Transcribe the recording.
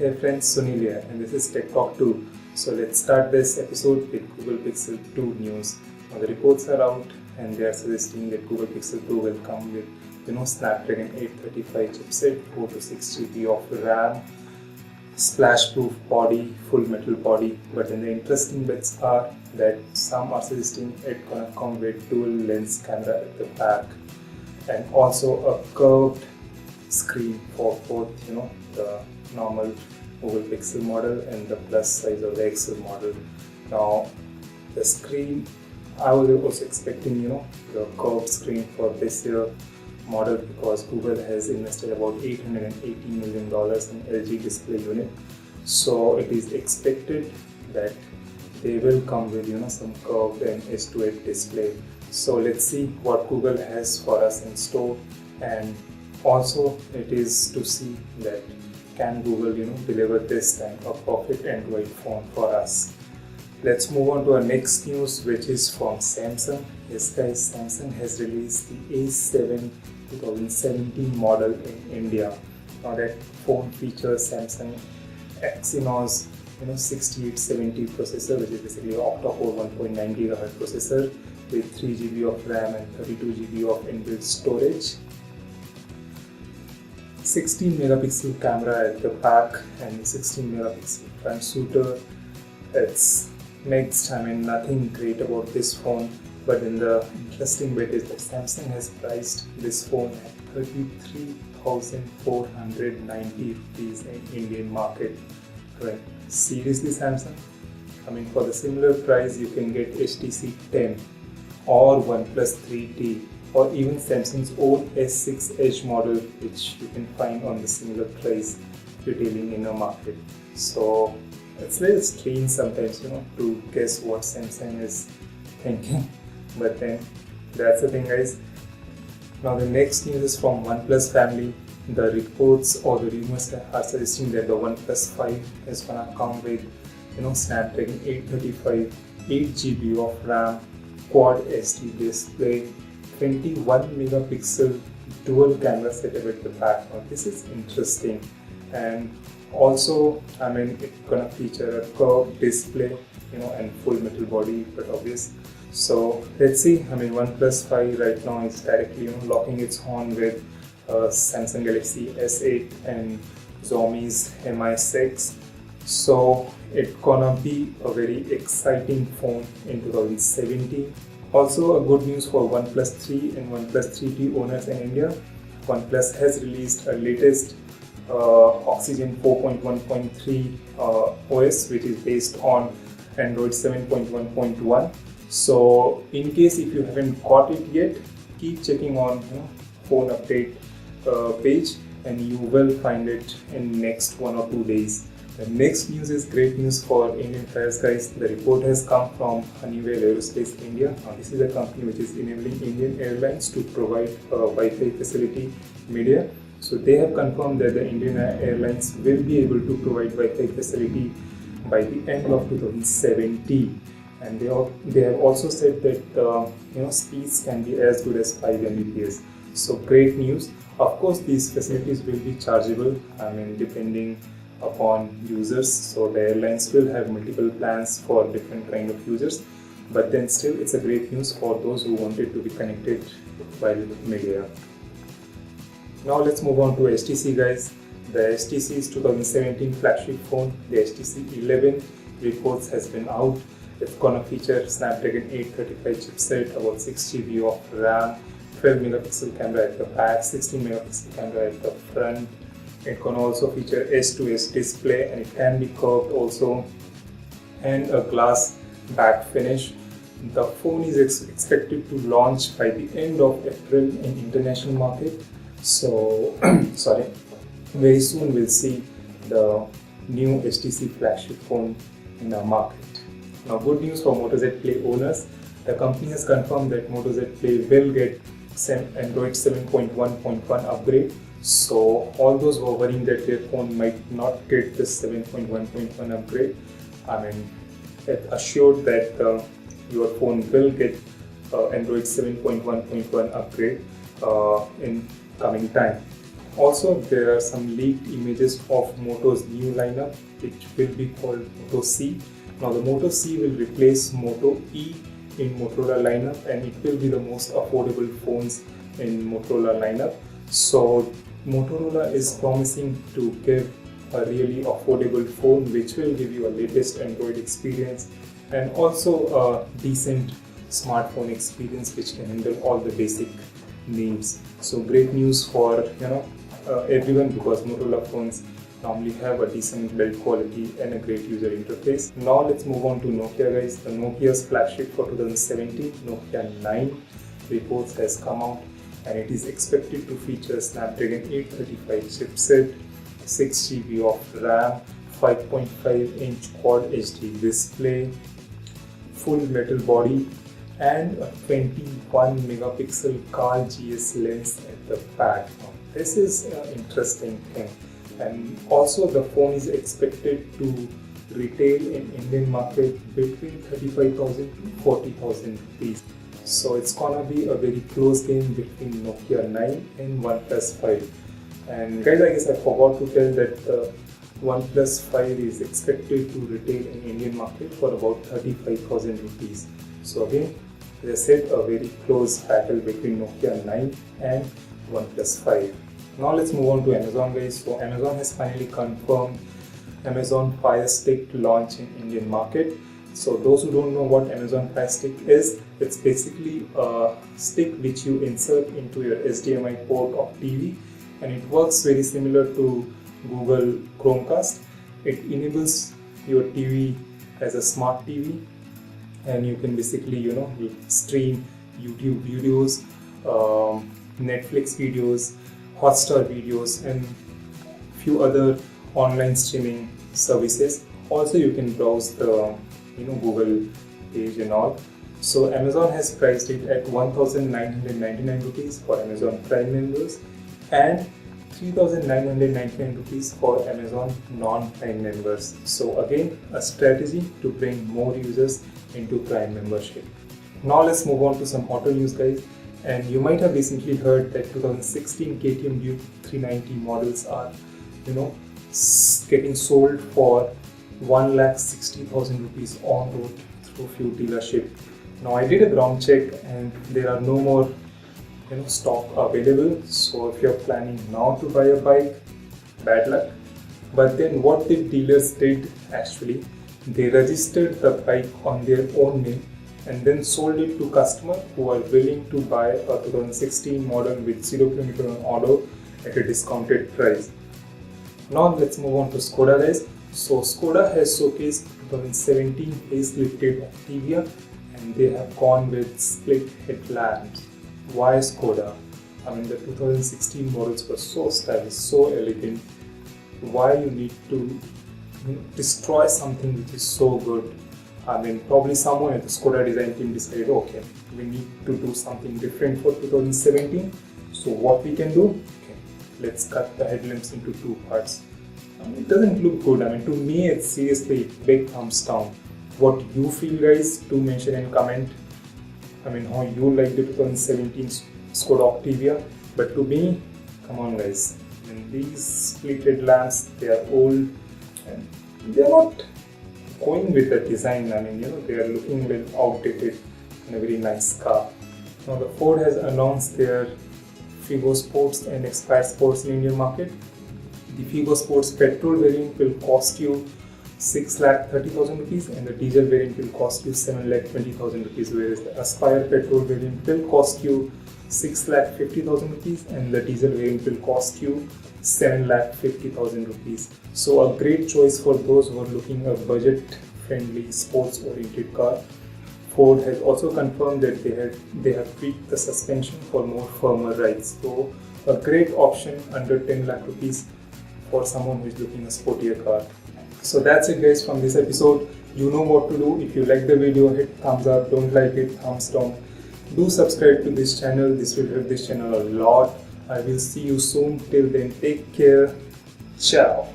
Hey friends, Sunil here, and this is TechTalk 2. So let's start this episode with Google Pixel 2 news. Now the reports are out and they are suggesting that Google Pixel 2 will come with Snapdragon 835 chipset, 4 to 6 GB of RAM, splash-proof body, full metal body. But then the interesting bits are that some are suggesting it's gonna come with dual lens camera at the back and also a curved screen for both the normal Google Pixel model and the plus size of the XL model. Now the screen, I was also expecting the curved screen for this year model because Google has invested about $880 million in LG display unit, so it is expected that they will come with some curved and S2 display. So let's see what Google has for us in store, and also it is to see that can Google deliver this time a perfect Android phone for us. Let's move on to our next news, which is from Samsung. Yes guys, Samsung has released the A7 2017 model in India. Now that phone features Samsung Exynos 6870 processor, which is basically an octa-core 1.9 GHz processor with 3 GB of RAM and 32 GB of inbuilt storage. 16 megapixel camera at the back and 16 megapixel front shooter. It's mixed, nothing great about this phone, but then the interesting bit is that Samsung has priced this phone at 33,490 rupees in Indian market. Right. Seriously Samsung? For the similar price you can get HTC 10 or OnePlus 3T or even Samsung's own S6 Edge model, which you can find on the similar price retailing in the market. So it's very strange sometimes to guess what Samsung is thinking, but then that's the thing guys. Now the next news is from OnePlus family. The reports or the rumors are suggesting that the OnePlus 5 is gonna come with Snapdragon 835, 8 GB of RAM, quad SD display, 21 megapixel dual camera setup at the back. Now this is interesting, and also it's gonna feature a curved display and full metal body, but obvious. So let's see. OnePlus 5 right now is directly locking its horn with Samsung Galaxy S8 and Xiaomi's Mi6. So it's gonna be a very exciting phone in 2017. Also a good news for OnePlus 3 and OnePlus 3T owners in India. OnePlus has released a latest Oxygen 4.1.3 OS, which is based on Android 7.1.1. So in case if you haven't got it yet, keep checking on phone update page and you will find it in next 1 or 2 days. The next news is great news for Indian flyers guys. The report has come from Honeywell Aerospace India. Now this is a company which is enabling Indian Airlines to provide Wi-Fi facility media. So they have confirmed that the Indian Airlines will be able to provide Wi-Fi facility by the end of 2017. And they have also said that speeds can be as good as 5 Mbps. So great news. Of course, these facilities will be chargeable. Depending upon users. So the airlines will have multiple plans for different kind of users. But then still, it's a great news for those who wanted to be connected while media. Now let's move on to HTC guys. The HTC's 2017 flagship phone, the HTC 11, reports has been out. It's gonna feature Snapdragon 835 chipset, about 6 GB of RAM, 12 megapixel camera at the back, 16 megapixel camera at the front. It can also feature S2S display and it can be curved also, and a glass back finish. The phone is expected to launch by the end of April in international market. So very soon we'll see the new HTC flagship phone in our market. Now good news for Moto Z Play owners. The company has confirmed that Moto Z Play will get Android 7.1.1 upgrade. So all those who are worrying that their phone might not get this 7.1.1 upgrade, assured that your phone will get Android 7.1.1 upgrade in coming time. Also, there are some leaked images of Moto's new lineup, which will be called Moto C. Now, the Moto C will replace Moto E in Motorola lineup, and it will be the most affordable phones in Motorola lineup. So, Motorola is promising to give a really affordable phone which will give you a latest Android experience and also a decent smartphone experience which can handle all the basic needs. So great news for everyone, because Motorola phones normally have a decent build quality and a great user interface. Now let's move on to Nokia, guys. The Nokia's flagship for 2017, Nokia 9 reports has come out, and it is expected to feature Snapdragon 835 chipset, 6GB of RAM, 5.5-inch Quad HD display, full metal body, and a 21 megapixel Carl GS lens at the back. This is an interesting thing, and also the phone is expected to retail in Indian market between 35,000 to 40,000 rupees. So it's gonna be a very close game between Nokia 9 and OnePlus 5. And guys, I guess I forgot to tell that the OnePlus 5 is expected to retail in Indian market for about 35,000 rupees. So again, as I said, a very close battle between Nokia 9 and OnePlus 5. Now let's move on to Amazon, guys. So Amazon has finally confirmed Amazon Fire Stick to launch in Indian market. So those who don't know what Amazon Fire Stick is, it's basically a stick which you insert into your HDMI port of TV, and it works very similar to Google Chromecast. It enables your TV as a smart TV, and you can basically stream YouTube videos, Netflix videos, Hotstar videos, and few other online streaming services. Also, you can browse the Google page and all. So Amazon has priced it at 1,999 rupees for Amazon Prime members and 3,999 rupees for Amazon non-Prime members. So again, a strategy to bring more users into Prime membership. Now let's move on to some auto news, guys. And you might have recently heard that 2016 KTM Duke 390 models are getting sold for 1,60,000 rupees on road through few dealership. Now I did a ground check and there are no more stock available. So if you're planning now to buy a bike, bad luck. But then what the dealers did actually, they registered the bike on their own name and then sold it to customers who are willing to buy a 2016 model with 0 km on auto at a discounted price. Now let's move on to Skoda, guys. So Skoda has showcased 2017 facelifted Octavia, and they have gone with split headlamps. Why Skoda? I mean, the 2016 models were so stylish, so elegant. Why you need to destroy something which is so good? I mean, probably someone at the Skoda design team decided, okay, we need to do something different for 2017. So what we can do? Okay, let's cut the headlamps into two parts. I mean, it doesn't look good. I mean, to me, it's seriously big thumbs down. What you feel, guys, do mention in comment. I mean, how you like the 2017 Skoda Octavia. But to me, come on, guys. I mean, these split headlamps, they are old and they are not going with the design. I mean, they are looking a little outdated in a very nice car. Now, the Ford has announced their Figo Sports and Aspire Sports in Indian market. The Figo Sports petrol variant will cost you 6,30,000 rupees and the diesel variant will cost you 7,20,000 rupees, whereas the Aspire petrol variant will cost you 6,50,000 rupees and the diesel variant will cost you 7,50,000 rupees. So a great choice for those who are looking at a budget-friendly, sports-oriented car. Ford has also confirmed that they have tweaked the suspension for more firmer rides. So a great option under 10 lakh rupees for someone who is looking a sportier car. So that's it, guys, from this episode. You know what to do. If you like the video, hit thumbs up. Don't like it, thumbs down. Do subscribe to this channel. This will help this channel a lot. I will see you soon. Till then, take care. Ciao.